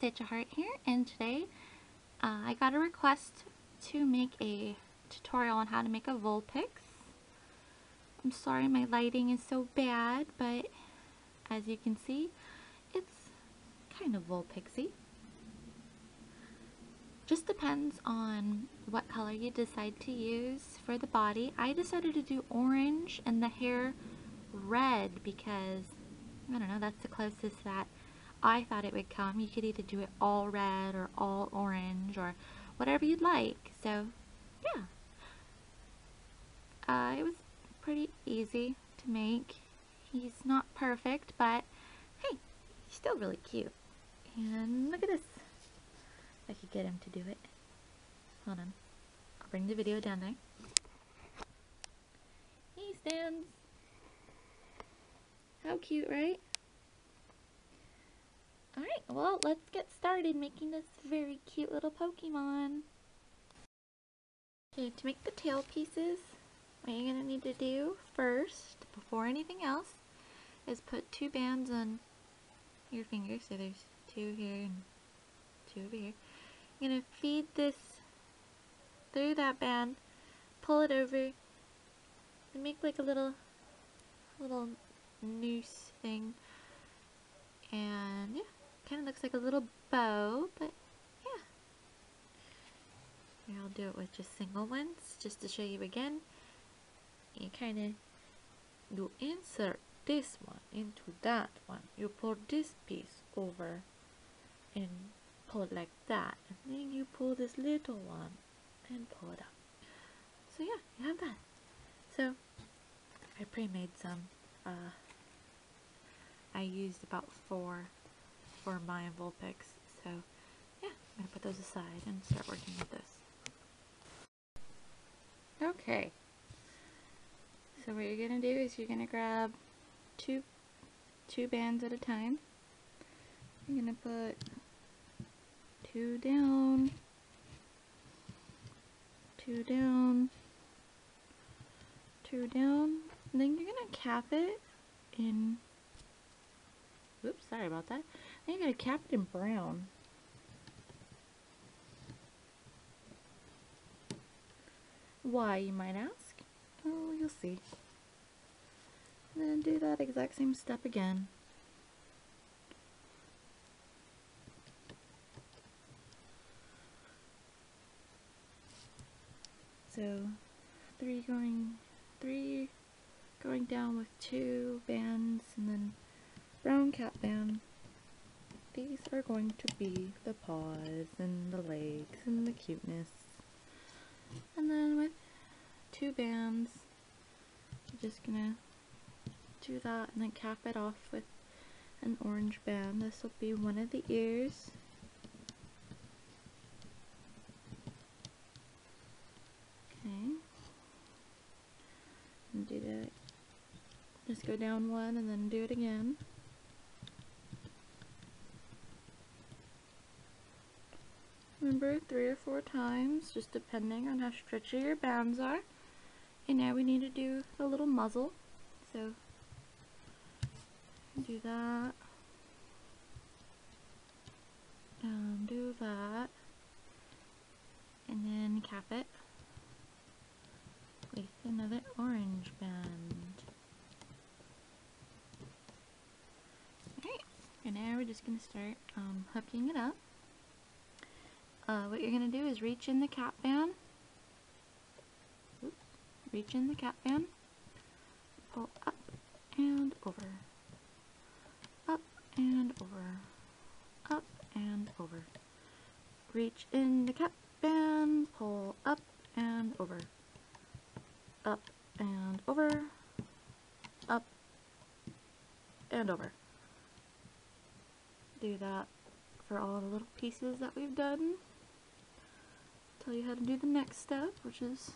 Stitch a Heart here, and today I got a request to make a tutorial on how to make a Vulpix. I'm sorry my lighting is so bad, but as you can see, it's kind of Vulpixy. Just depends on what color you decide to use for the body. I decided to do orange and the hair red because, I don't know, that's the closest that I thought it would come. You could either do it all red or all orange or whatever you'd like. So, yeah. It was pretty easy to make. He's not perfect, but hey, he's still really cute. And look at this. I could get him to do it. Hold on. I'll bring the video down there. He stands. How cute, right? Alright, well, let's get started making this very cute little Pokemon. Okay, to make the tail pieces, what you're going to need to do first, before anything else, is put 2 bands on your fingers. So there's 2 here and 2 over here. You're going to feed this through that band, pull it over, and make like a little noose thing. And yeah, kind of looks like a little bow, but yeah. Here, I'll do it with just single ones, just to show you again. You kind of insert this one into that one. You pull this piece over and pull it like that, and then you pull this little one and pull it up. So yeah, you have that. So I pre-made some. I used about 4 for my Vulpix, so yeah, I'm going to put those aside and start working with this. Okay, so what you're going to do is you're going to grab two bands at a time. You're going to put 2 down, 2 down, 2 down, and then you're going to cap it in, oops, sorry about that. Then you're going to cap it in brown. Why, you might ask? Oh, you'll see. And then do that exact same step again. So 3 going down with 2 bands, and then brown cap band. These are going to be the paws and the legs and the cuteness. And then with 2 bands, I'm just gonna do that and then cap it off with an orange band. This will be one of the ears. Okay. And do that. Just go down 1 and then do it again. Remember, 3 or 4 times, just depending on how stretchy your bands are. And now we need to do the little muzzle. So, do that. Do that. And then cap it with another orange band. Okay, and now we're just going to start hooking it up. What you're going to do is reach in the cap band. Oops, reach in the cap band. Pull up and over. Up and over. Up and over. Reach in the cap band. Pull up and over. Up and over. Up and over. Do that for all the little pieces that we've done. Tell you how to do the next step, which is,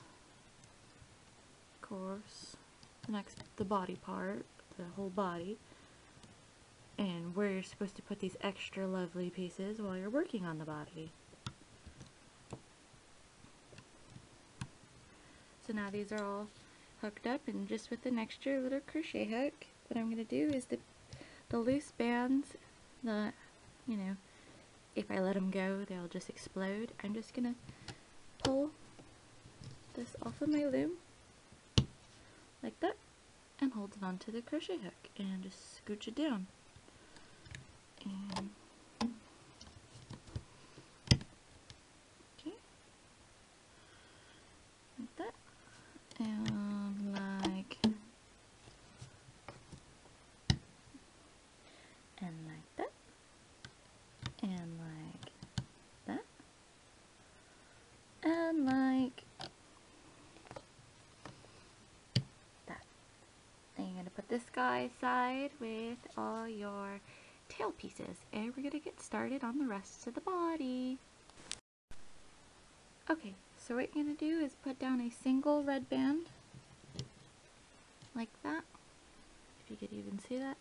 of course, the body part, the whole body, and where you're supposed to put these extra lovely pieces while you're working on the body. So now these are all hooked up, and just with an extra little crochet hook, what I'm going to do is the loose bands, if I let them go, they'll just explode. I'm just gonna pull this off of my loom like that and hold it onto the crochet hook and just scooch it down. And okay, like that, and like that, and like that, and like that. And you're gonna put this guy aside with all your tail pieces, and we're gonna get started on the rest of the body. Okay, so what you're gonna do is put down a single red band like that, if you could even see that,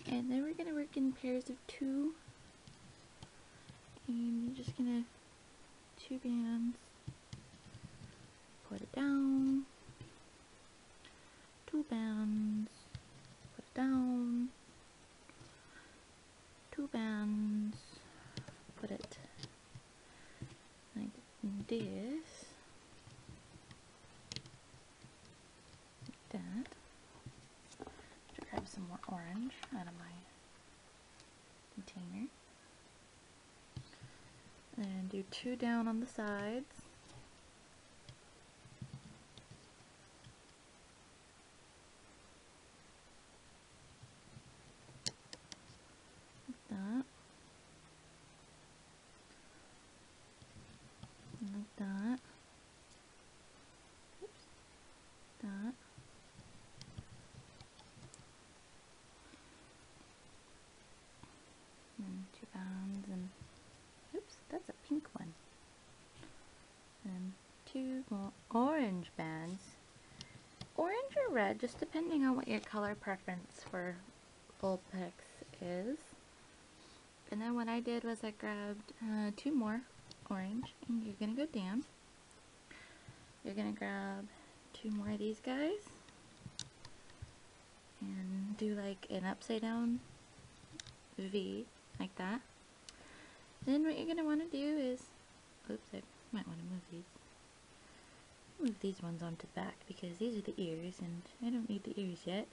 and then we're gonna work in pairs of 2, and you're just gonna 2 bands, put it down, 2 bands, put it down, 2 bands, put it like this, like that. To grab some more orange out of my container, and do 2 down on the sides. That, like that, oops, that, and 2 bands, and oops, that's a pink one, and 2 more orange bands, orange or red, just depending on what your color preference for Vulpix is. And then what I did was I grabbed 2 more orange, and you're gonna go down. You're gonna grab 2 more of these guys and do like an upside down V like that. Then what you're gonna want to do is, oops, I might want to move these. Move these ones onto the back because these are the ears, and I don't need the ears yet.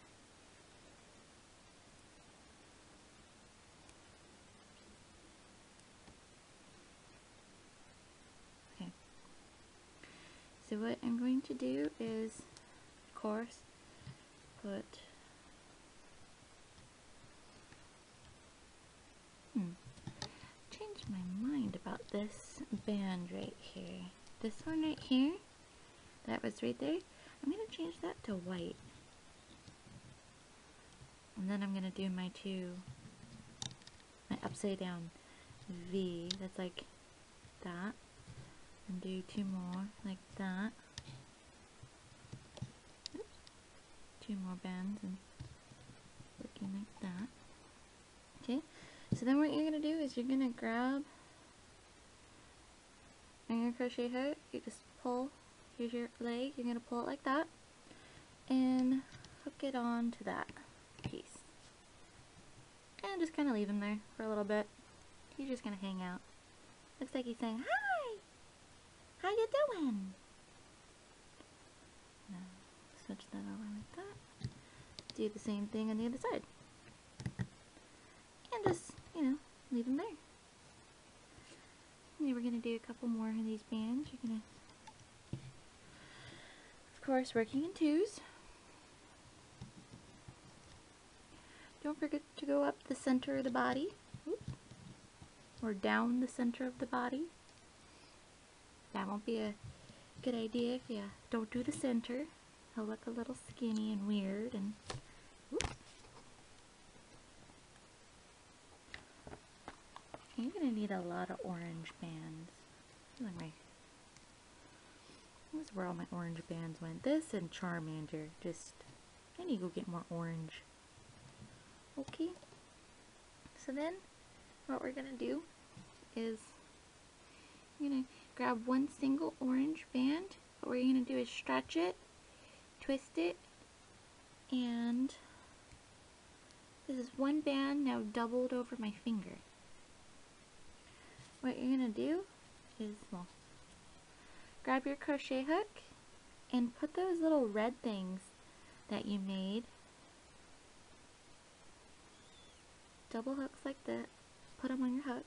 So what I'm going to do is, of course, change my mind about this band right here. This one right here, that was right there, I'm going to change that to white. And then I'm going to do my upside down V, that's like that. And do 2 more like that. Oops. 2 more bands and looking like that. Okay, so then what you're going to do is you're going to grab on your crochet hook, you just pull, here's your leg, you're going to pull it like that and hook it on to that piece. And just kind of leave him there for a little bit. He's just going to hang out. Looks like he's saying, "Hi! How you doing?" Now, switch that over like that. Do the same thing on the other side. And just, leave them there. And then we're going to do a couple more of these bands. You're going to, of course, working in 2s. Don't forget to go up the center of the body. Oops. Or down the center of the body. That won't be a good idea if you don't do the center. He'll look a little skinny and weird, and oops. You're gonna need a lot of orange bands. This is where all my orange bands went. This and Charmander. I need to go get more orange. Okay. So then, what we're gonna do is you're gonna grab 1 single orange band. What we're gonna do is stretch it, twist it, and this is 1 band now doubled over my finger. what you're gonna do is, well, grab your crochet hook and put those little red things that you made, double hooks like that, put them on your hook,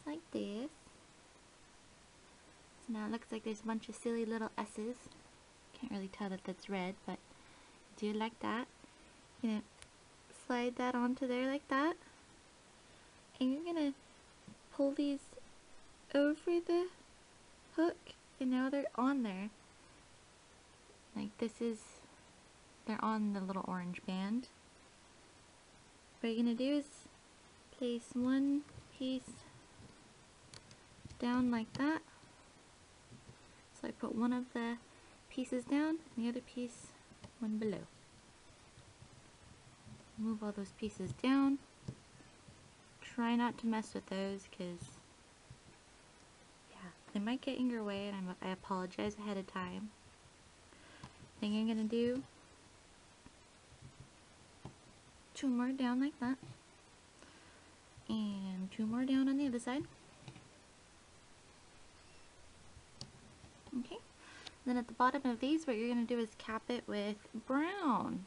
like this. So now it looks like there's a bunch of silly little S's. Can't really tell that that's red, but do it like that. You're gonna slide that onto there like that, and you're gonna pull these over the hook, and now they're on there. Like they're on the little orange band. What you're gonna do is place one piece down like that. So I put one of the pieces down and the other piece one below. Move all those pieces down. Try not to mess with those because, yeah, they might get in your way, and I apologize ahead of time. Thing I'm gonna do, 2 more down like that, and 2 more down on the other side. Okay, then at the bottom of these, what you're gonna do is cap it with brown,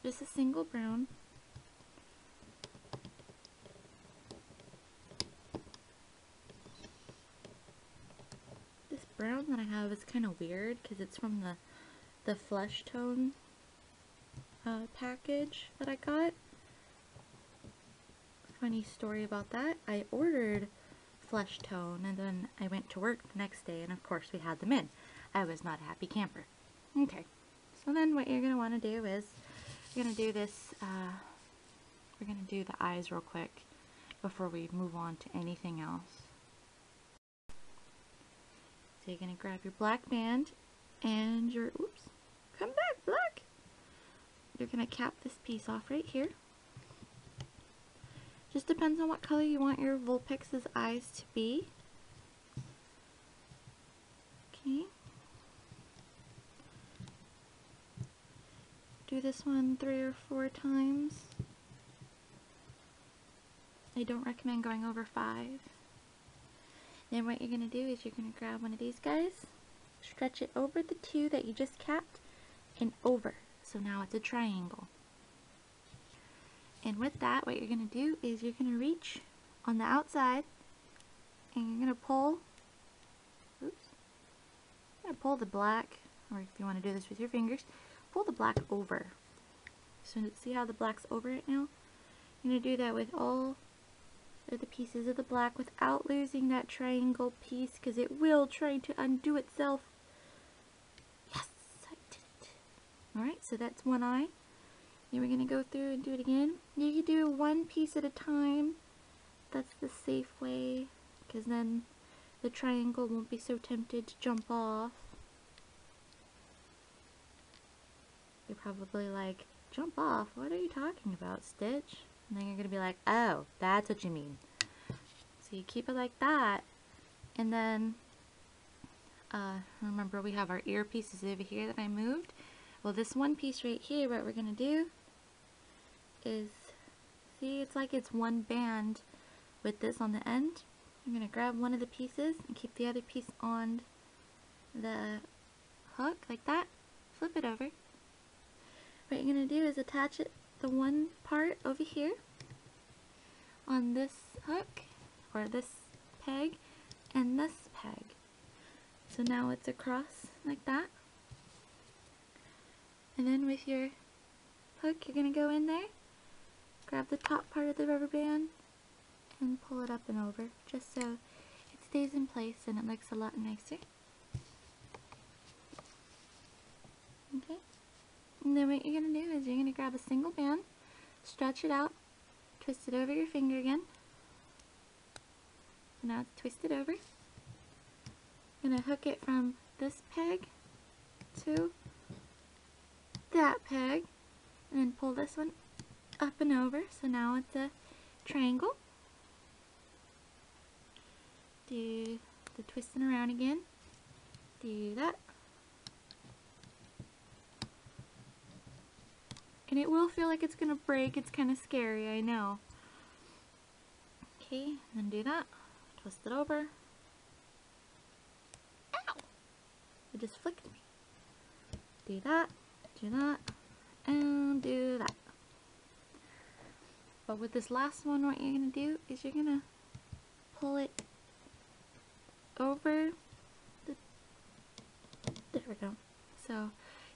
just a single brown. This brown that I have is kind of weird because it's from the flesh tone package that I got. Funny story about that, I ordered flesh tone and then I went to work the next day and of course we had them in. I was not a happy camper. Okay, so then what you're going to want to do is you're going to do this, we're going to do the eyes real quick before we move on to anything else. So you're going to grab your black band and your, oops, come back, black! You're going to cap this piece off right here. Just depends on what color you want your Vulpix's eyes to be. Okay. Do this one 3 or 4 times. I don't recommend going over 5. Then what you're going to do is you're going to grab one of these guys, stretch it over the 2 that you just capped, and over. So now it's a triangle. And with that, what you're going to do is you're going to reach on the outside, and you're going to pull, oops, you're going to pull the black, or if you want to do this with your fingers, pull the black over. So see how the black's over it now? You're going to do that with all of the pieces of the black without losing that triangle piece, because it will try to undo itself. Yes, I did it. Alright, so that's one eye. Then we're going to go through and do it again. You can do one piece at a time. That's the safe way, because then the triangle won't be so tempted to jump off. You're probably like, jump off? What are you talking about, Stitch? And then you're going to be like, oh, that's what you mean. So you keep it like that. And then, remember we have our ear pieces over here that I moved. Well, this one piece right here, what we're going to do is, see, it's like it's one band with this on the end. I'm going to grab one of the pieces and keep the other piece on the hook like that. Flip it over. What you're going to do is attach it, the one part over here on this hook, or this peg, and this peg. So now it's across like that. And then with your hook, you're going to go in there, grab the top part of the rubber band, and pull it up and over, just so it stays in place and it looks a lot nicer. Okay. And then what you're going to do is you're going to grab a single band, stretch it out, twist it over your finger again. So now it's twisted over. I'm going to hook it from this peg to that peg, and then pull this one up and over. So now it's a triangle. Do the twisting around again. Do that. And it will feel like it's gonna break. It's kind of scary, I know. Okay, then do that. Twist it over. Ow! It just flicked me. Do that, and do that. But with this last one, what you're going to do is you're going to pull it over the, there we go. So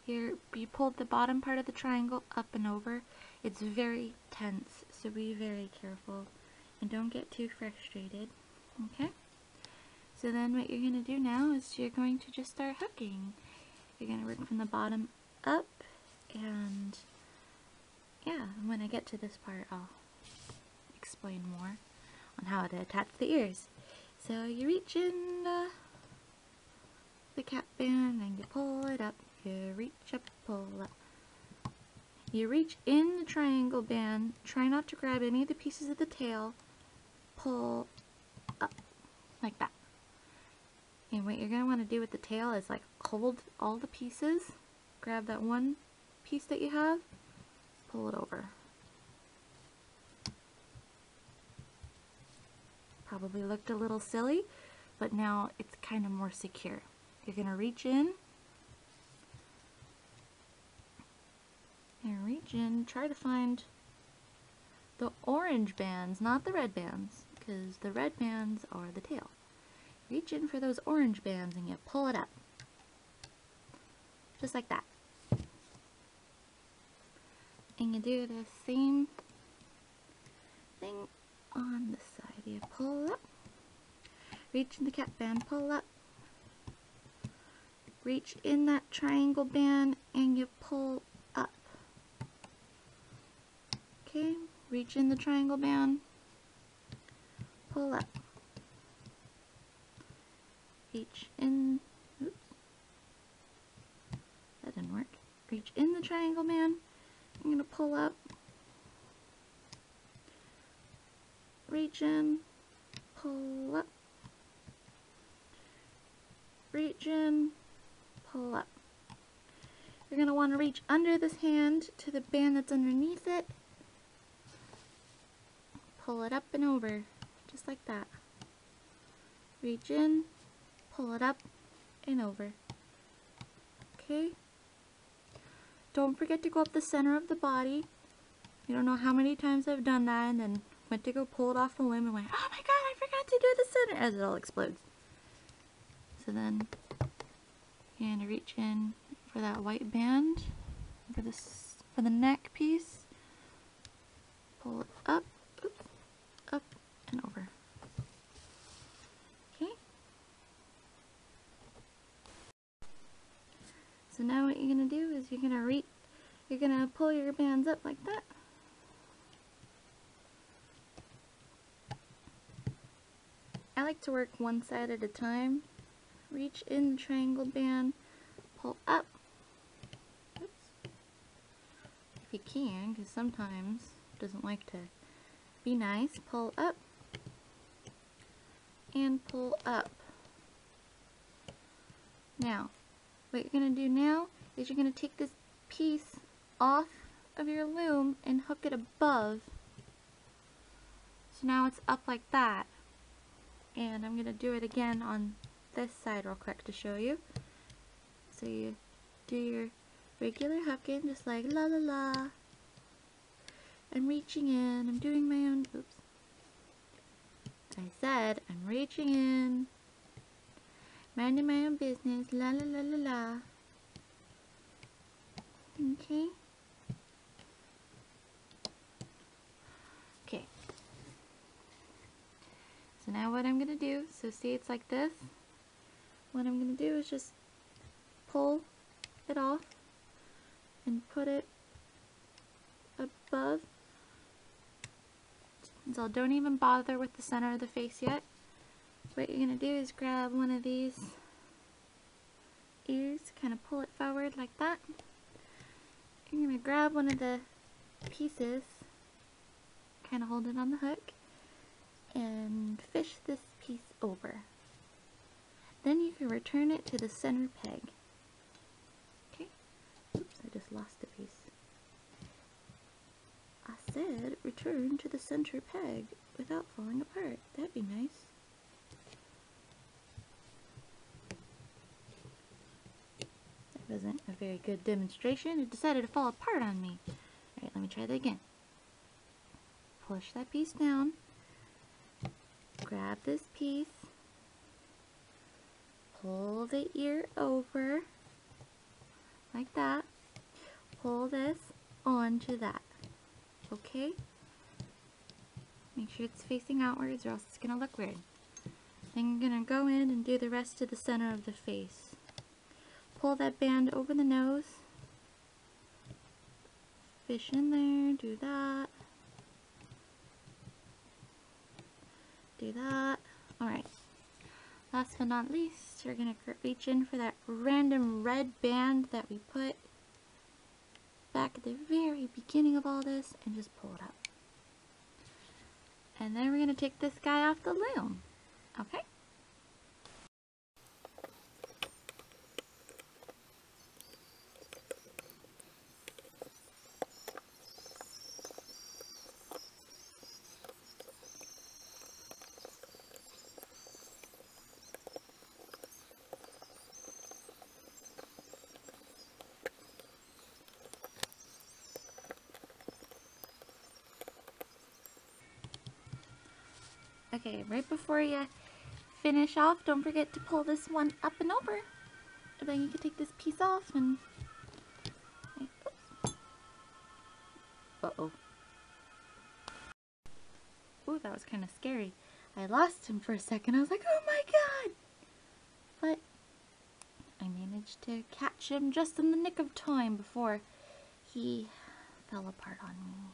you pulled the bottom part of the triangle up and over. It's very tense, so be very careful and don't get too frustrated. Okay? So then what you're going to do now is you're going to just start hooking. You're going to work from the bottom up, and yeah, when I get to this part I'll explain more on how to attach the ears. So you reach in the cap band and you pull it up. You reach up, pull up. You reach in the triangle band. Try not to grab any of the pieces of the tail. Pull up like that. And what you're going to want to do with the tail is like hold all the pieces. Grab that one piece that you have. Pull it over. Probably looked a little silly, but now it's kind of more secure. You're going to reach in. And reach in, try to find the orange bands, not the red bands, because the red bands are the tail. Reach in for those orange bands and you pull it up. Just like that. And you do the same thing on this side. You pull up, reach in the cap band, pull up, reach in that triangle band and you pull up. Okay, reach in the triangle band, pull up, reach in, oops, that didn't work, reach in the triangle band, I'm going to pull up, reach in, pull up, reach in, pull up. You're going to want to reach under this hand to the band that's underneath it, pull it up and over, just like that. Reach in, pull it up and over. Okay? Don't forget to go up the center of the body. You don't know how many times I've done that and then went to go pull it off the limb and went, oh my god, I forgot to do the center, as it all explodes. So then you're going to reach in for that white band, for the neck piece, pull it up, oops, up and over. Okay? So now what you're going to do is you're going to pull your bands up like that. I like to work one side at a time. Reach in the triangle band, pull up. Oops. If you can, because sometimes it doesn't like to be nice. Pull up and pull up. Now, what you're going to do now is you're going to take this piece off of your loom and hook it above. So now it's up like that. And I'm going to do it again on this side real quick to show you. So you do your regular hooking, just like la la la. I'm reaching in, I'm doing my own, oops. I said I'm reaching in, minding my own business, la la la la la. Okay. Okay. So now what I'm going to do, so see it's like this. What I'm going to do is just pull it off and put it above. So don't even bother with the center of the face yet. What you're going to do is grab one of these ears, kind of pull it forward like that. You're going to grab one of the pieces, kind of hold it on the hook, and fish this piece over. Then you can return it to the center peg. Okay? Oops, I just lost a piece. said return to the center peg without falling apart. That'd be nice. That wasn't a very good demonstration. It decided to fall apart on me. Alright, let me try that again. Push that piece down. Grab this piece. Pull the ear over. Like that. Pull this onto that. Okay? Make sure it's facing outwards or else it's going to look weird. Then I'm going to go in and do the rest of the center of the face. Pull that band over the nose. Fish in there. Do that. Do that. Alright. Last but not least, we're going to reach in for that random red band that we put back at the very beginning of all this and just pull it up. And then we're going to take this guy off the loom. Okay? Okay, right before you finish off, don't forget to pull this one up and over. And then you can take this piece off and... Oops. Uh-oh. Ooh, that was kind of scary. I lost him for a second. I was like, oh my god! But I managed to catch him just in the nick of time before he fell apart on me.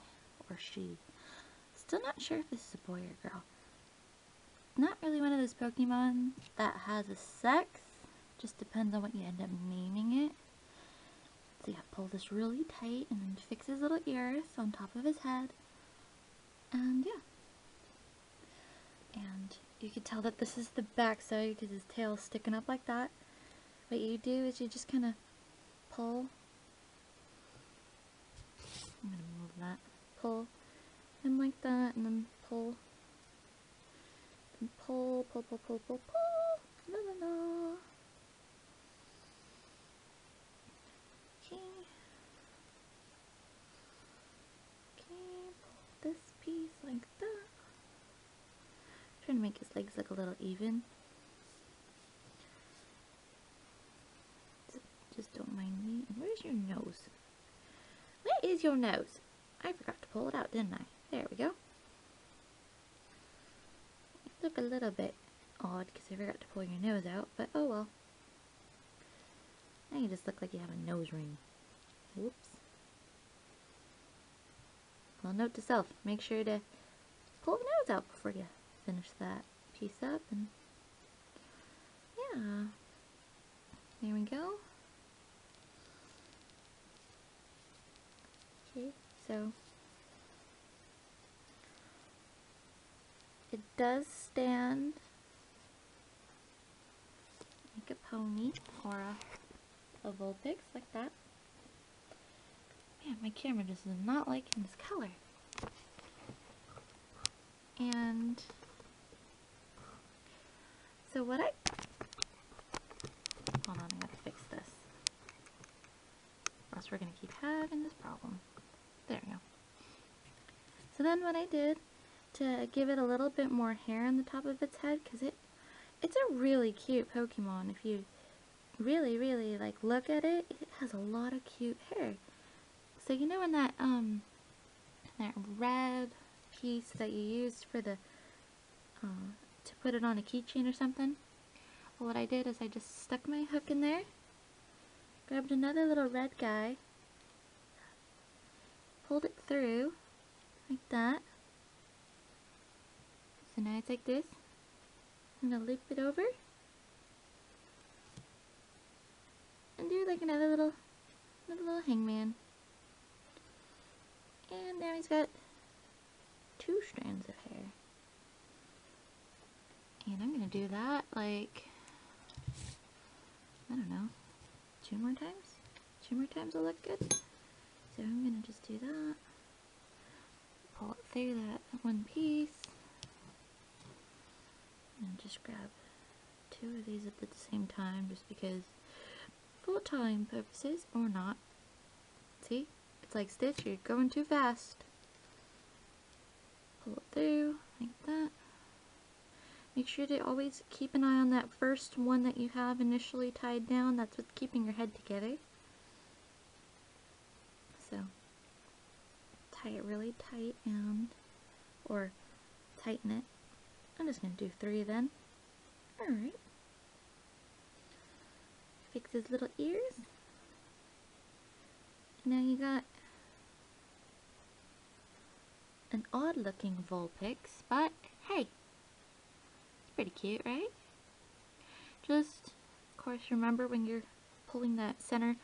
Or she. Still not sure if this is a boy or girl. Not really one of those Pokemon that has a sex. Just depends on what you end up naming it. So yeah, pull this really tight and then fix his little ears on top of his head. And yeah. And you can tell that this is the back side because his tail's sticking up like that. What you do is you just kind of pull. I'm going to move that. Pull him like that and then pull. Pull, pull, pull, pull, pull, pull. La la la. Okay. Okay, pull this piece like that. I'm trying to make his legs look a little even. So just don't mind me. And where's your nose? Where is your nose? I forgot to pull it out, didn't I? There we go. Look a little bit odd because I forgot to pull your nose out, but oh well. Now you just look like you have a nose ring. Whoops. Well, note to self, make sure to pull the nose out before you finish that piece up, and yeah. There we go. Okay, so it does stand like a pony or a Vulpix, like that. Man, my camera just is not liking this color. And so what hold on, I gotta fix this. Or else we're gonna keep having this problem. There we go. So then what I did to give it a little bit more hair on the top of its head, because it's a really cute Pokemon. If you really like look at it, it has a lot of cute hair. So you know in that that red piece that you used for the to put it on a keychain or something? Well, what I did is I just stuck my hook in there, grabbed another little red guy, pulled it through like that. So now it's like this. I'm gonna loop it over and do like another little hangman. And now he's got 2 strands of hair. And I'm gonna do that like, I don't know, 2 more times? 2 more times will look good. So I'm gonna just do that. pull it through that one piece. And just grab 2 of these at the same time, just because for time purposes, or not. See? It's like Stitch, you're going too fast. Pull it through, like that. Make sure to always keep an eye on that first one that you have initially tied down. That's what's keeping your head together. So, tie it really tight or tighten it. I'm just going to do 3 then. Alright. Fix his little ears. Now you got an odd looking Vulpix, but hey, it's pretty cute, right? Just, of course, remember when you're pulling that center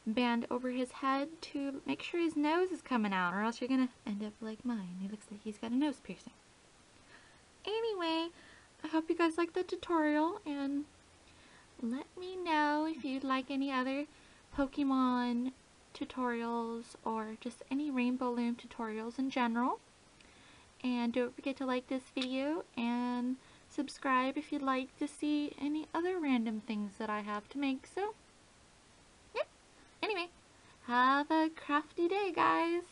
band over his head to make sure his nose is coming out, or else you're gonna end up like mine. He looks like he's got a nose piercing. Anyway, I hope you guys liked the tutorial, and let me know if you'd like any other Pokemon tutorials or just any Rainbow Loom tutorials in general. And don't forget to like this video and subscribe if you'd like to see any other random things that I have to make. So, yeah. Anyway, have a crafty day, guys.